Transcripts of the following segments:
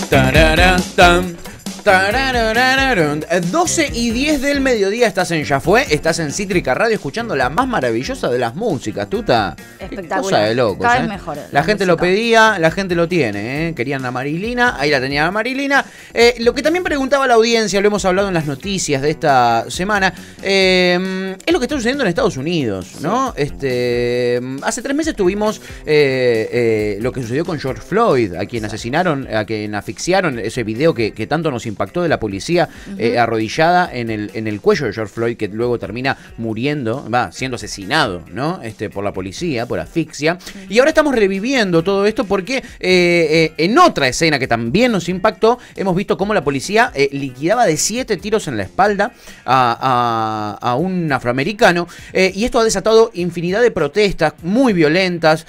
Tararán, tan. 12:10 del mediodía, estás en Ya Fue, estás en Cítrica Radio escuchando la más maravillosa de las músicas, Tuta. Espectacular. Cosa de locos, Cada vez mejor. La gente lo pedía, la gente lo tiene, Querían a Marilina, ahí la tenía Marilina. Lo que también preguntaba la audiencia, lo hemos hablado en las noticias de esta semana, es lo que está sucediendo en Estados Unidos, ¿no? Hace 3 meses tuvimos lo que sucedió con George Floyd, a quien asesinaron, a quien asfixiaron, ese video que tanto nos impactó de la policía arrodillada en el cuello de George Floyd, que luego termina muriendo, siendo asesinado, ¿no? Por la policía, por asfixia. Y ahora estamos reviviendo todo esto porque en otra escena que también nos impactó, hemos visto cómo la policía liquidaba de 7 tiros en la espalda a un afroamericano, y esto ha desatado infinidad de protestas muy violentas,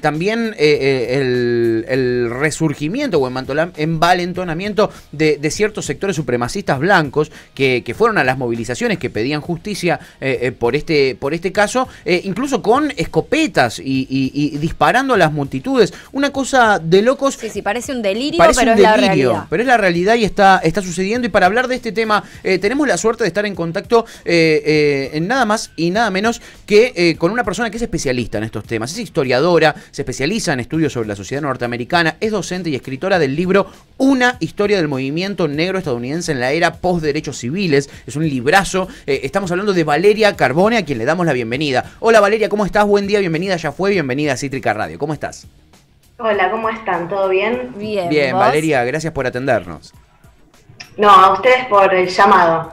también el resurgimiento o envalentonamiento de ciertos sectores supremacistas blancos que fueron a las movilizaciones, que pedían justicia por este caso, incluso con escopetas y disparando a las multitudes. Una cosa de locos. Sí, parece un delirio, pero es la realidad. Pero es la realidad y está sucediendo. Y para hablar de este tema, tenemos la suerte de estar en contacto en nada más y nada menos que con una persona que es especialista en estos temas. Es historiadora, se especializa en estudios sobre la sociedad norteamericana, es docente y escritora del libro Una historia del movimiento negro estadounidense en la era post-derechos civiles. Es un librazo. Estamos hablando de Valeria Carbone, a quien le damos la bienvenida. Hola Valeria, ¿cómo estás? Buen día, bienvenida, Ya Fue, bienvenida a Cítrica Radio. ¿Cómo estás? Hola, ¿cómo están? ¿Todo bien? Bien, Valeria, gracias por atendernos. No, a ustedes por el llamado.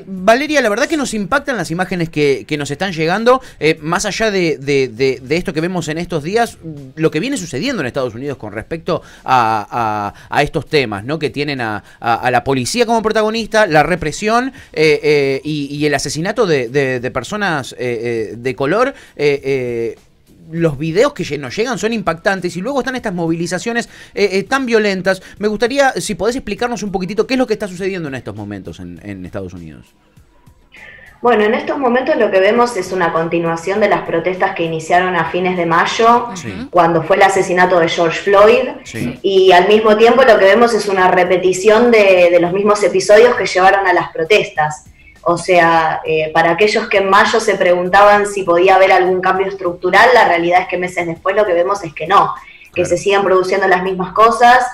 Valeria, la verdad que nos impactan las imágenes que nos están llegando, más allá de esto que vemos en estos días, lo que viene sucediendo en Estados Unidos con respecto a estos temas, ¿no? Que tienen a la policía como protagonista, la represión y el asesinato de personas de color. Los videos que nos llegan son impactantes y luego están estas movilizaciones tan violentas. Me gustaría, si podés explicarnos un poquitito qué es lo que está sucediendo en estos momentos en Estados Unidos. Bueno, en estos momentos lo que vemos es una continuación de las protestas que iniciaron a fines de mayo, cuando fue el asesinato de George Floyd, y al mismo tiempo lo que vemos es una repetición de los mismos episodios que llevaron a las protestas. O sea, para aquellos que en mayo se preguntaban si podía haber algún cambio estructural, la realidad es que meses después lo que vemos es que no, que se siguen produciendo las mismas cosas,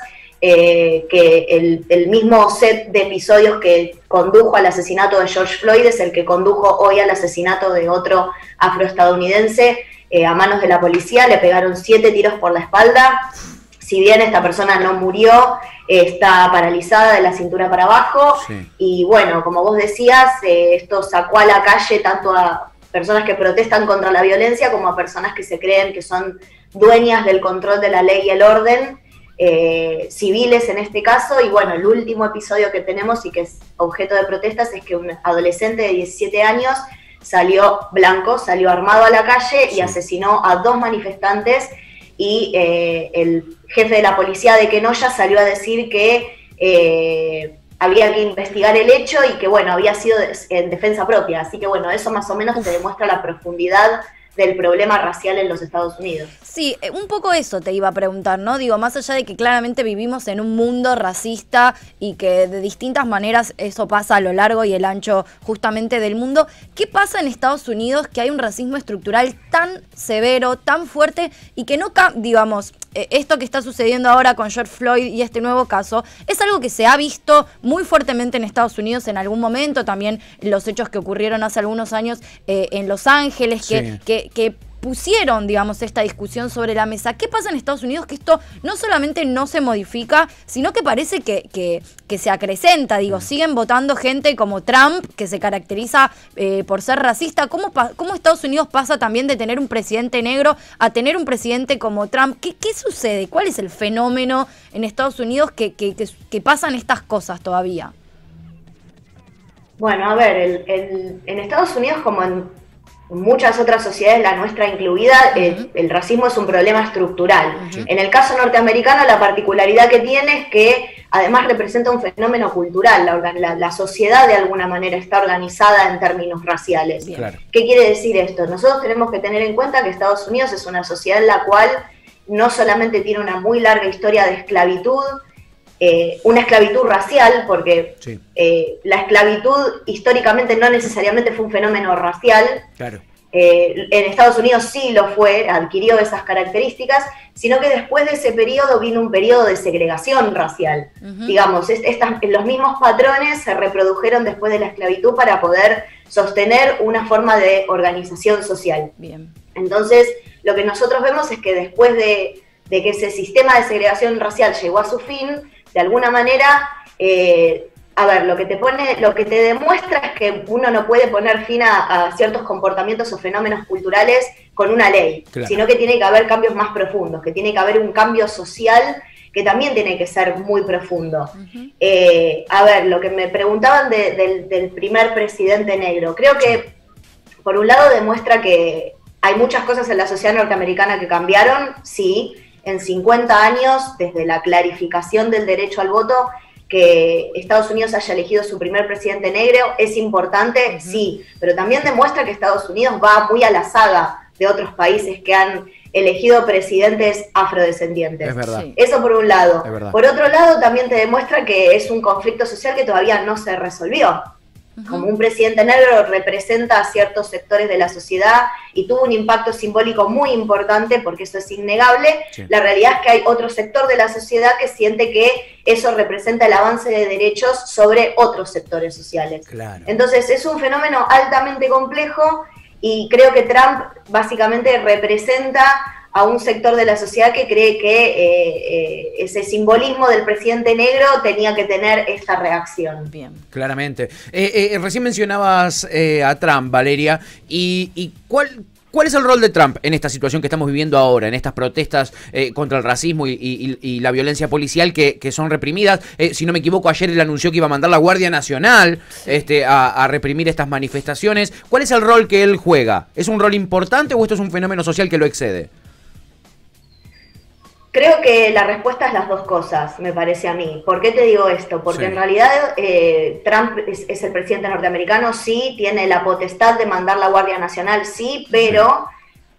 que el mismo set de episodios que condujo al asesinato de George Floyd es el que condujo hoy al asesinato de otro afroestadounidense a manos de la policía. Le pegaron 7 tiros por la espalda. Si bien esta persona no murió, está paralizada de la cintura para abajo. Y bueno, como vos decías, esto sacó a la calle tanto a personas que protestan contra la violencia como a personas que se creen que son dueñas del control de la ley y el orden, civiles en este caso. Y bueno, el último episodio que tenemos y que es objeto de protestas es que un adolescente de 17 años salió armado a la calle y asesinó a 2 manifestantes. Y el jefe de la policía de Kenosha salió a decir que había que investigar el hecho y que, bueno, había sido en defensa propia. Así que, bueno, eso más o menos te demuestra la profundidad del problema racial en los Estados Unidos. Sí, un poco eso te iba a preguntar, ¿no? Digo, más allá de que claramente vivimos en un mundo racista y que de distintas maneras eso pasa a lo largo y el ancho justamente del mundo, ¿qué pasa en Estados Unidos que hay un racismo estructural tan severo, tan fuerte y que no, digamos, esto que está sucediendo ahora con George Floyd y este nuevo caso, es algo que se ha visto muy fuertemente en Estados Unidos en algún momento, también los hechos que ocurrieron hace algunos años en Los Ángeles, que pusieron, digamos, esta discusión sobre la mesa. ¿Qué pasa en Estados Unidos? Que esto no solamente no se modifica, sino que parece que se acrecenta. Digo, siguen votando gente como Trump, que se caracteriza por ser racista. ¿Cómo Estados Unidos pasa también de tener un presidente negro a tener un presidente como Trump? ¿Qué sucede? ¿Cuál es el fenómeno en Estados Unidos que pasan estas cosas todavía? Bueno, a ver, en Estados Unidos, como en muchas otras sociedades, la nuestra incluida, el racismo es un problema estructural. En el caso norteamericano, la particularidad que tiene es que además representa un fenómeno cultural. La sociedad de alguna manera está organizada en términos raciales. Claro. ¿Qué quiere decir esto? Nosotros tenemos que tener en cuenta que Estados Unidos es una sociedad en la cual no solamente tiene una muy larga historia de esclavitud, una esclavitud racial, porque sí, la esclavitud históricamente no necesariamente fue un fenómeno racial. claro. En Estados Unidos sí lo fue, adquirió esas características, sino que después de ese periodo vino un periodo de segregación racial. Digamos, los mismos patrones se reprodujeron después de la esclavitud para poder sostener una forma de organización social. Bien. Entonces, lo que nosotros vemos es que después de que ese sistema de segregación racial llegó a su fin, de alguna manera, a ver, lo que te demuestra es que uno no puede poner fin a ciertos comportamientos o fenómenos culturales con una ley, claro, sino que tiene que haber cambios más profundos, que tiene que haber un cambio social que también tiene que ser muy profundo. A ver, lo que me preguntaban del primer presidente negro, creo que por un lado demuestra que hay muchas cosas en la sociedad norteamericana que cambiaron, sí, en 50 años, desde la clarificación del derecho al voto, que Estados Unidos haya elegido su primer presidente negro es importante, sí, pero también demuestra que Estados Unidos va muy a la saga de otros países que han elegido presidentes afrodescendientes. Es verdad. Sí. Eso por un lado. Es verdad. Por otro lado, también te demuestra que es un conflicto social que todavía no se resolvió. Como un presidente negro representa a ciertos sectores de la sociedad y tuvo un impacto simbólico muy importante, porque eso es innegable. Sí. La realidad es que hay otro sector de la sociedad que siente que eso representa el avance de derechos sobre otros sectores sociales. Claro. Entonces es un fenómeno altamente complejo y creo que Trump básicamente representa a un sector de la sociedad que cree que ese simbolismo del presidente negro tenía que tener esta reacción. Bien. Claramente. Recién mencionabas a Trump, Valeria, y ¿cuál es el rol de Trump en esta situación que estamos viviendo ahora, en estas protestas contra el racismo y la violencia policial que son reprimidas? Si no me equivoco, ayer él anunció que iba a mandar la Guardia Nacional a reprimir estas manifestaciones. ¿Cuál es el rol que él juega? ¿Es un rol importante o esto es un fenómeno social que lo excede? Creo que la respuesta es las dos cosas, me parece a mí. ¿Por qué te digo esto? Porque en realidad Trump es el presidente norteamericano, sí, tiene la potestad de mandar la Guardia Nacional, sí, pero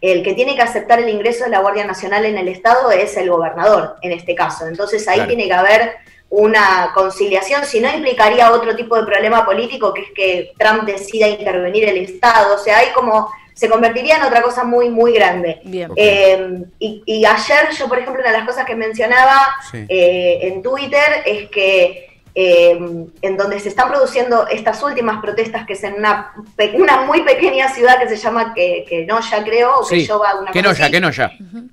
el que tiene que aceptar el ingreso de la Guardia Nacional en el Estado es el gobernador, en este caso. Entonces ahí tiene que haber una conciliación, si no implicaría otro tipo de problema político, que es que Trump decida intervenir el Estado. O sea, hay como... se convertiría en otra cosa muy, muy grande. Bien. Y ayer yo, por ejemplo, una de las cosas que mencionaba en Twitter es que en donde se están produciendo estas últimas protestas, que es en una muy pequeña ciudad que se llama Kenosha, creo, o Kenosha.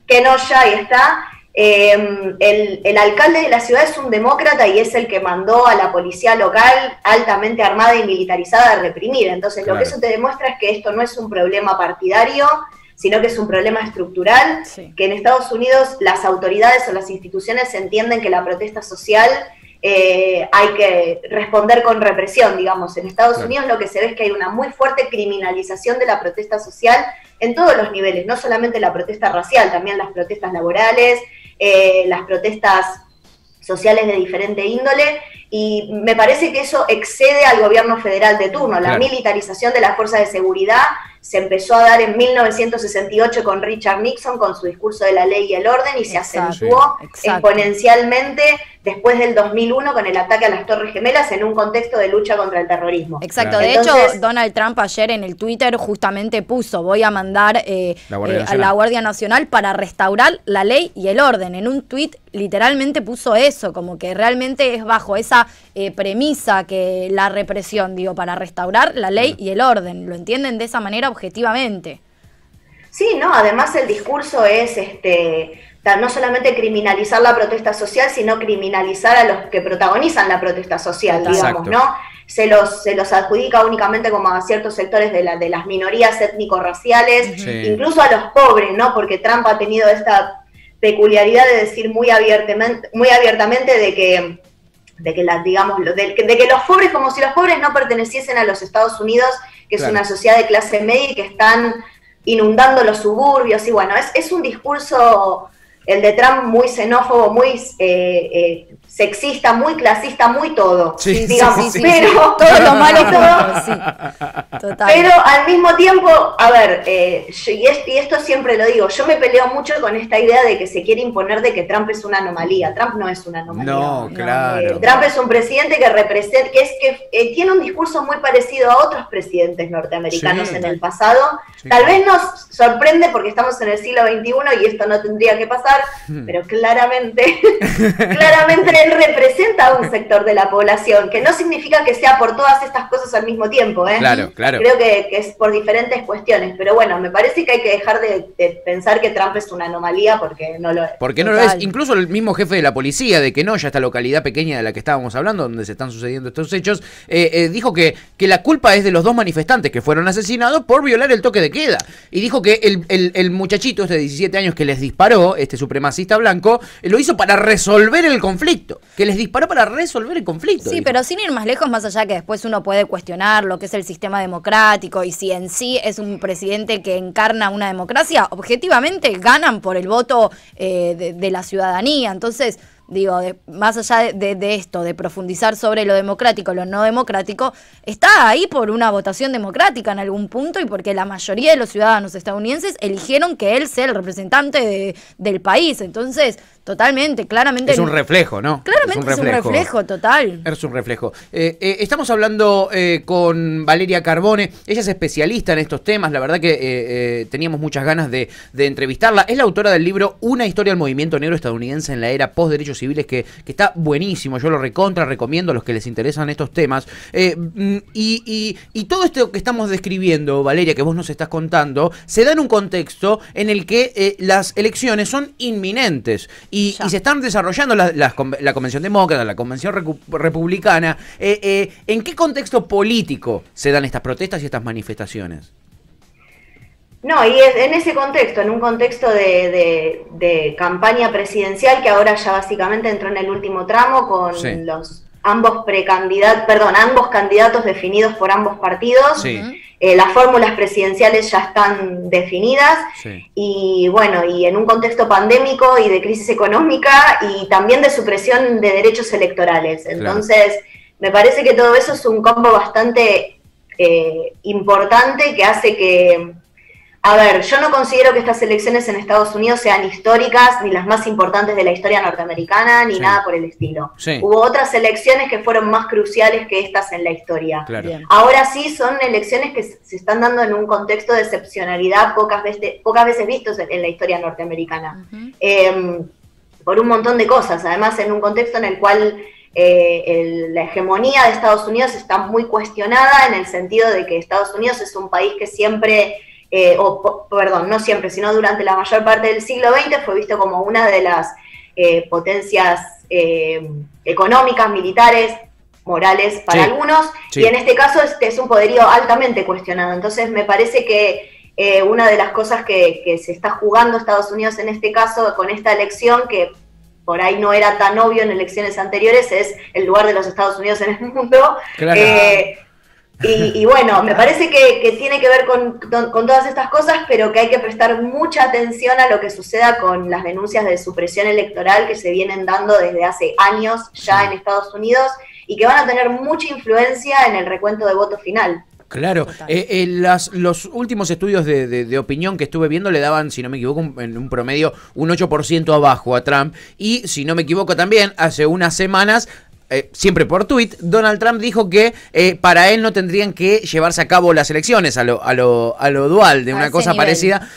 Kenosha, ahí está. El alcalde de la ciudad es un demócrata y es el que mandó a la policía local altamente armada y militarizada a reprimir. Entonces lo que eso te demuestra es que esto no es un problema partidario, sino que es un problema estructural, que en Estados Unidos las autoridades o las instituciones entienden que la protesta social hay que responder con represión, digamos. En Estados Unidos lo que se ve es que hay una muy fuerte criminalización de la protesta social en todos los niveles, no solamente la protesta racial, también las protestas laborales, las protestas sociales de diferente índole, y me parece que eso excede al gobierno federal de turno. La militarización de las fuerzas de seguridad se empezó a dar en 1968 con Richard Nixon, con su discurso de la ley y el orden, y se acentuó exponencialmente después del 2001 con el ataque a las Torres Gemelas en un contexto de lucha contra el terrorismo. Exacto, de hecho Donald Trump ayer en el Twitter justamente puso: voy a mandar a la Guardia Nacional para restaurar la ley y el orden. En un tuit literalmente puso eso, como que realmente es bajo esa premisa que la represión, digo, para restaurar la ley y el orden. ¿Lo entienden de esa manera objetivamente? Sí, no, además el discurso es no solamente criminalizar la protesta social, sino criminalizar a los que protagonizan la protesta social, digamos, ¿no? Se los adjudica únicamente como a ciertos sectores de las minorías étnico-raciales, incluso a los pobres, ¿no? Porque Trump ha tenido esta peculiaridad de decir muy abiertamente de que los pobres, como si los pobres no perteneciesen a los Estados Unidos, que es una sociedad de clase media y que están inundando los suburbios, y bueno, es un discurso, el de Trump, muy xenófobo, muy sexista, muy clasista, muy todo, Sí, digamos, sí, pero todo lo malo todo, sí. Total. pero al mismo tiempo, a ver, y esto siempre lo digo, yo me peleo mucho con esta idea de que se quiere imponer de que Trump es una anomalía. Trump no es una anomalía. No, claro. Trump es un presidente que representa, tiene un discurso muy parecido a otros presidentes norteamericanos en el pasado. Tal vez nos sorprende porque estamos en el siglo XXI y esto no tendría que pasar, pero claramente él representa a un sector de la población, que no significa que sea por todas estas cosas al mismo tiempo, ¿eh? Claro. Creo que es por diferentes cuestiones, pero bueno, me parece que hay que dejar de pensar que Trump es una anomalía porque no lo es. Porque no lo es. Incluso el mismo jefe de la policía de Kenosha, esta localidad pequeña de la que estábamos hablando, donde se están sucediendo estos hechos, dijo que la culpa es de los 2 manifestantes que fueron asesinados por violar el toque de queda. Y dijo que el muchachito de 17 años que les disparó, este supremacista blanco, lo hizo para resolver el conflicto. Que les disparó para resolver el conflicto. Sí, dijo. pero sin ir más lejos, más allá que después uno puede cuestionar lo que es el sistema democrático y si en sí es un presidente que encarna una democracia, objetivamente ganan por el voto de la ciudadanía. Entonces, digo, más allá de esto, de profundizar sobre lo democrático, lo no democrático, está ahí por una votación democrática en algún punto y porque la mayoría de los ciudadanos estadounidenses eligieron que él sea el representante del país. Entonces, totalmente, claramente... Es un reflejo, ¿no? Claramente es un reflejo total. Es un reflejo. Estamos hablando con Valeria Carbone. Ella es especialista en estos temas. La verdad que teníamos muchas ganas de entrevistarla. Es la autora del libro Una historia del movimiento negro estadounidense en la era post-derechos civiles, que está buenísimo. Yo lo recomiendo a los que les interesan estos temas. Y todo esto que estamos describiendo, Valeria, que vos nos estás contando, se da en un contexto en el que las elecciones son inminentes. Y se están desarrollando la Convención Demócrata, la Convención Republicana. ¿En qué contexto político se dan estas protestas y estas manifestaciones? No, y en ese contexto, en un contexto de campaña presidencial que ahora ya básicamente entró en el último tramo con ambos candidatos definidos por ambos partidos. Sí. Las fórmulas presidenciales ya están definidas y bueno, y en un contexto pandémico y de crisis económica y también de supresión de derechos electorales. Entonces, me parece que todo eso es un combo bastante importante que hace que... A ver, yo no considero que estas elecciones en Estados Unidos sean históricas, ni las más importantes de la historia norteamericana, ni nada por el estilo. Hubo otras elecciones que fueron más cruciales que estas en la historia. Claro. Ahora sí son elecciones que se están dando en un contexto de excepcionalidad pocas veces vistos en la historia norteamericana. Por un montón de cosas, además en un contexto en el cual... la hegemonía de Estados Unidos está muy cuestionada en el sentido de que Estados Unidos es un país que siempre... no siempre, sino durante la mayor parte del siglo XX fue visto como una de las potencias económicas, militares, morales para algunos, y en este caso es un poderío altamente cuestionado. Entonces me parece que una de las cosas que se está jugando Estados Unidos en este caso con esta elección, que por ahí no era tan obvio en elecciones anteriores, es el lugar de los Estados Unidos en el mundo. Claro. Y bueno, me parece que tiene que ver con todas estas cosas, pero que hay que prestar mucha atención a lo que suceda con las denuncias de supresión electoral que se vienen dando desde hace años ya en Estados Unidos y que van a tener mucha influencia en el recuento de voto final. Claro, los últimos estudios de opinión que estuve viendo le daban, si no me equivoco, en un promedio un 8% abajo a Trump. Y si no me equivoco también, hace unas semanas... siempre por tuit, Donald Trump dijo que para él no tendrían que llevarse a cabo las elecciones a lo dual, de una cosa parecida,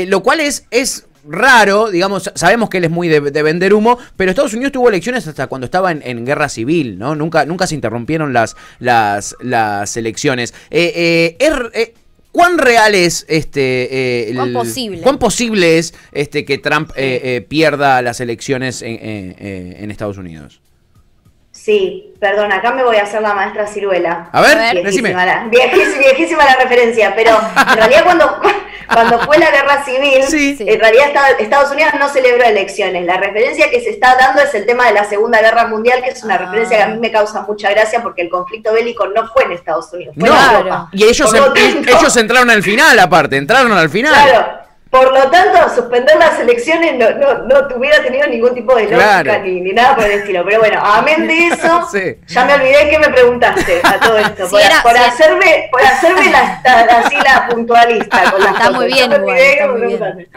lo cual es raro, digamos. Sabemos que él es muy de vender humo, pero Estados Unidos tuvo elecciones hasta cuando estaba en guerra civil, ¿no? Nunca se interrumpieron las elecciones. ¿Cuán real es cuán posible es que Trump pierda las elecciones en Estados Unidos? Sí, perdón, acá me voy a hacer la maestra Ciruela. A ver, decime. Viejísima la referencia, pero en realidad cuando fue la guerra civil, en realidad Estados Unidos no celebró elecciones. La referencia que se está dando es el tema de la Segunda Guerra Mundial, que es una referencia que a mí me causa mucha gracia porque el conflicto bélico no fue en Estados Unidos, fue en Europa. Y ellos entraron al final, aparte, Claro. Por lo tanto, suspender las elecciones no hubiera tenido ningún tipo de lógica ni nada por el estilo. Pero bueno, amén de eso, ya me olvidé que me preguntaste a todo esto. Por hacerme así la puntualista. Con las está muy bien, igual.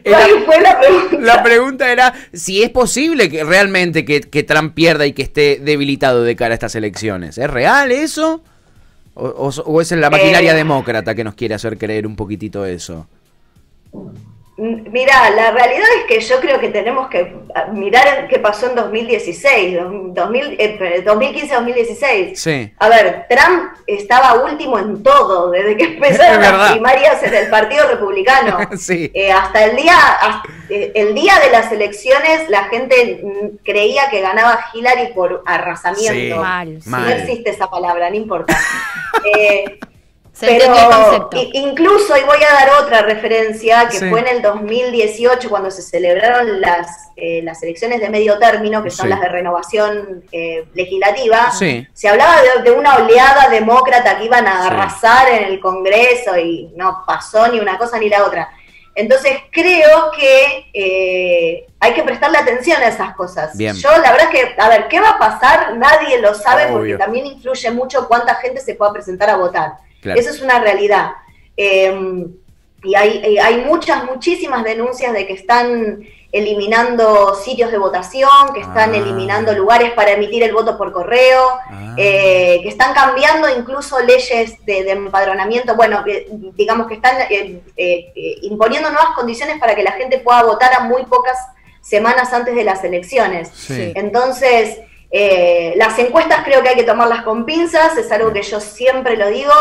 ¿Cuál fue la pregunta? La pregunta era si es posible que realmente que Trump pierda y que esté debilitado de cara a estas elecciones. ¿Es real eso? ¿O es la maquinaria demócrata que nos quiere hacer creer un poquitito eso? Mira, la realidad es que yo creo que tenemos que mirar qué pasó en 2016, 2015-2016. Sí. A ver, Trump estaba último en todo, desde que empezaron las primarias en el Partido Republicano. Sí. Hasta el día de las elecciones, la gente creía que ganaba Hillary por arrasamiento. Sí, no existe esa palabra, no importa. Pero incluso, y voy a dar otra referencia, que fue en el 2018 cuando se celebraron las elecciones de medio término, que son las de renovación legislativa, se hablaba de una oleada demócrata que iban a arrasar en el Congreso y no pasó ni una cosa ni la otra. Entonces creo que hay que prestarle atención a esas cosas. Bien. Yo la verdad es que, a ver, ¿qué va a pasar? Nadie lo sabe. Obvio. Porque también influye mucho cuánta gente se pueda presentar a votar. Claro. Eso es una realidad. Y hay muchísimas denuncias de que están eliminando sitios de votación, que están eliminando lugares para emitir el voto por correo, que están cambiando incluso leyes de empadronamiento, bueno, digamos que están imponiendo nuevas condiciones para que la gente pueda votar a muy pocas semanas antes de las elecciones. Sí. Entonces, las encuestas creo que hay que tomarlas con pinzas, es algo que yo siempre lo digo,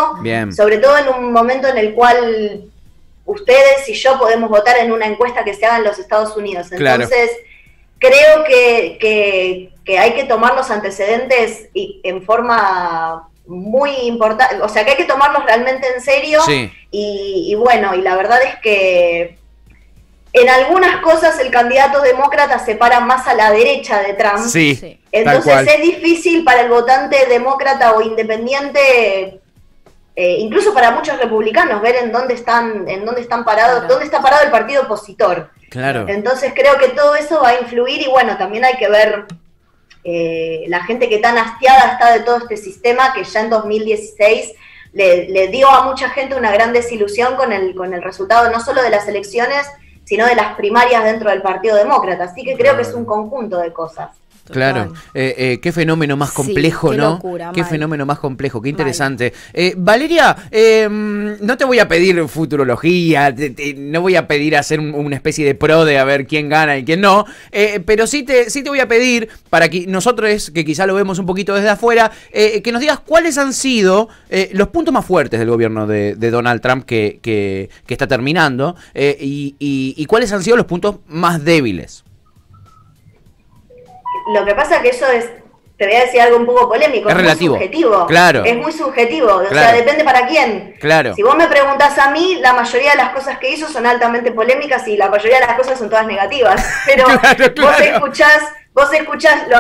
sobre todo en un momento en el cual ustedes y yo podemos votar en una encuesta que se haga en los Estados Unidos. Entonces, creo que hay que tomar los antecedentes en forma muy importante, o sea, que hay que tomarlos realmente en serio. Y bueno, y la verdad es que en algunas cosas el candidato demócrata se para más a la derecha de Trump. Entonces es difícil para el votante demócrata o independiente, incluso para muchos republicanos, ver en dónde están parados, dónde está parado el partido opositor. Claro. Entonces creo que todo eso va a influir y bueno, también hay que ver la gente que tan hastiada está de todo este sistema, que ya en 2016 le dio a mucha gente una gran desilusión con el resultado no solo de las elecciones, sino de las primarias dentro del Partido Demócrata. Así que creo que es un conjunto de cosas. Claro, qué fenómeno más complejo, qué ¿no? Locura, qué fenómeno más complejo, qué interesante. Valeria, no te voy a pedir futurología, no voy a pedir hacer una especie de pro de a ver quién gana y quién no, pero sí te voy a pedir, para que nosotros, que quizá lo vemos un poquito desde afuera, que nos digas cuáles han sido los puntos más fuertes del gobierno de Donald Trump que está terminando, y cuáles han sido los puntos más débiles. Lo que pasa que eso es, te voy a decir algo un poco polémico, es relativo. Muy subjetivo. Claro. Es muy subjetivo, o sea, depende para quién. Claro. Si vos me preguntás a mí, la mayoría de las cosas que hizo son altamente polémicas y la mayoría de las cosas son todas negativas. Pero vos lo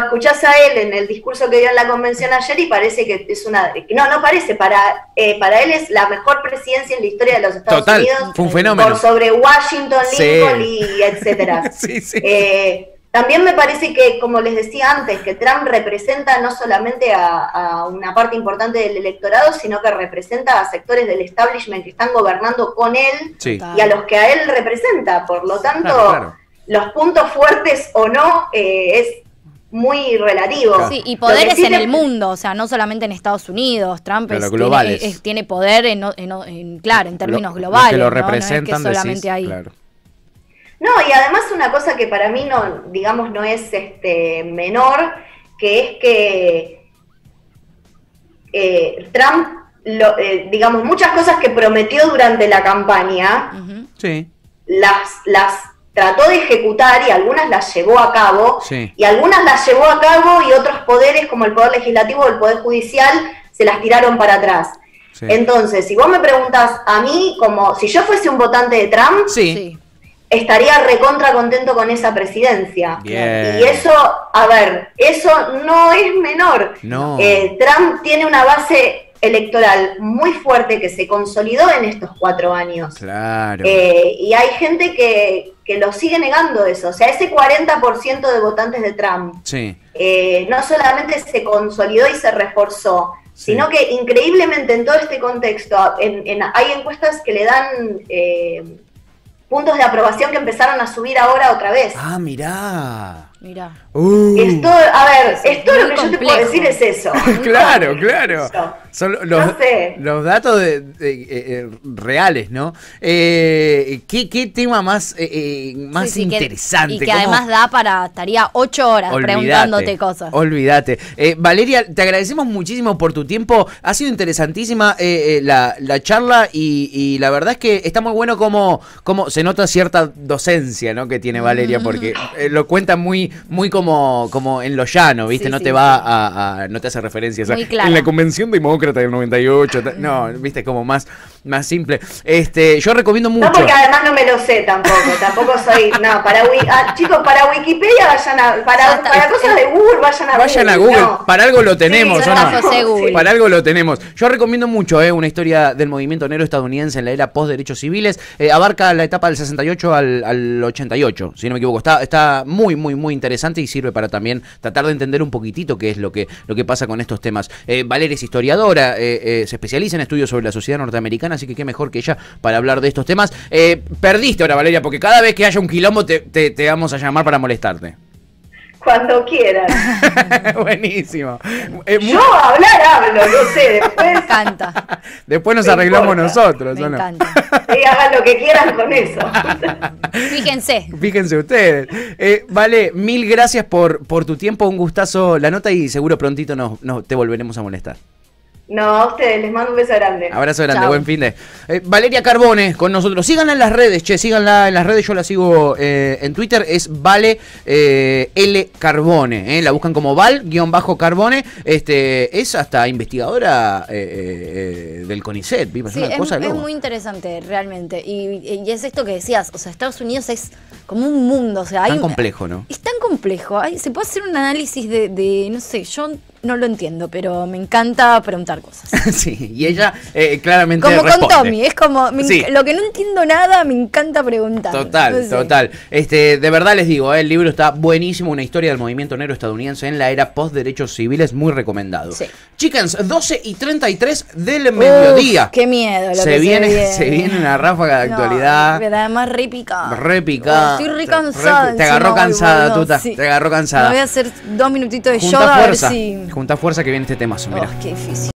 escuchás a él en el discurso que dio en la convención ayer y parece que es no parece, para él es la mejor presidencia en la historia de los Estados Unidos. Fue un fenómeno. Por sobre Washington, Lincoln y etcétera. También me parece que, como les decía antes, que Trump representa no solamente a una parte importante del electorado, sino que representa a sectores del establishment que están gobernando con él y a los que a él representa. Por lo tanto, los puntos fuertes o no es muy relativo. Sí, y poderes en el mundo, o sea, no solamente en Estados Unidos. Trump tiene poder en términos globales. Los que lo representan, no es que solamente ahí. No, y además una cosa que para mí no es menor, que es que Trump, muchas cosas que prometió durante la campaña, las trató de ejecutar y algunas las llevó a cabo, y algunas las llevó a cabo y otros poderes, como el Poder Legislativo o el Poder Judicial, se las tiraron para atrás. Entonces, si vos me preguntás a mí, como si yo fuese un votante de Trump, estaría recontra contento con esa presidencia. Bien. Y eso no es menor. No. Trump tiene una base electoral muy fuerte que se consolidó en estos 4 años. Claro. Y hay gente que lo sigue negando eso. O sea, ese 40% de votantes de Trump Sí. No solamente se consolidó y se reforzó, Sí. sino que increíblemente en todo este contexto hay encuestas que le dan puntos de aprobación que empezaron a subir ahora otra vez. Ah, mirá. Mirá. Esto, a ver, Sí, esto muy lo que yo te puedo complejo. decir es eso. Claro, claro. Eso. Son No sé. los datos reales, ¿no? ¿Qué tema más Sí, sí, interesante? y que ¿Cómo? además estaría 8 horas preguntándote cosas. Olvídate. Valeria, te agradecemos muchísimo por tu tiempo. Ha sido interesantísima la charla y la verdad es que está muy bueno como se nota cierta docencia, ¿no? Que tiene Valeria, porque lo cuenta muy como en lo llano, ¿viste? Sí, no sí, te va no te hace referencias Muy clara. en la Convención Demócrata del 98. No, ¿viste? Como más simple. Yo recomiendo mucho. No, porque además no me lo sé tampoco soy, no, chicos, para Wikipedia para cosas de Google vayan a Google. No. Para algo lo tenemos, Sí, ¿o no? José Google. Para algo lo tenemos. Yo recomiendo mucho una historia del movimiento negro estadounidense en la era post-derechos civiles. Abarca la etapa del 68 al 88, si no me equivoco. Está muy, muy, muy interesante y sirve para también tratar de entender un poquitito qué es lo que pasa con estos temas. Valeria es historiadora, se especializa en estudios sobre la sociedad norteamericana, así que qué mejor que ella para hablar de estos temas. Perdiste ahora, Valeria, porque cada vez que haya un quilombo te vamos a llamar para molestarte. Cuando quieran. Buenísimo. Yo hablo, no sé, después. Me encanta. Después nos No arreglamos importa. nosotros, Me ¿o no? encanta. Sí, hagan lo que quieran con eso. Fíjense. Fíjense ustedes. Vale, mil gracias por tu tiempo, un gustazo la nota y seguro prontito te volveremos a molestar. No, a ustedes, les mando un beso grande. Abrazo grande, Chao. buen fin de. Valeria Carbone con nosotros. Síganla en las redes, síganla en las redes. Yo la sigo en Twitter, es Vale L Carbone. La buscan como Val-Carbone. Es hasta investigadora del CONICET. Es Sí, una cosa es loca. muy interesante realmente. Y es esto que decías, o sea, Estados Unidos es como un mundo. O sea, Tan complejo, ¿no? Es tan complejo. Se puede hacer un análisis de no sé, yo no lo entiendo, pero me encanta preguntar cosas. Sí, y ella claramente Como responde. con Tommy, es como Sí. lo que no entiendo nada, me encanta preguntar. Total, No sé. total. De verdad les digo, el libro está buenísimo, una historia del movimiento negro estadounidense en la era post-derechos civiles, muy recomendado. Sí. Chickens, 12:33 del mediodía. Qué miedo lo Se que viene una ráfaga de No, actualidad. pero además re picada. Re picada. Estoy re cansada. Te agarró encima hoy, cansada, boludo, Tuta. sí. Te agarró cansada. Me voy a hacer 2 minutitos de Junta yoga a ver fuerza. si... Junta fuerza que viene este temazo, mira. Qué difícil.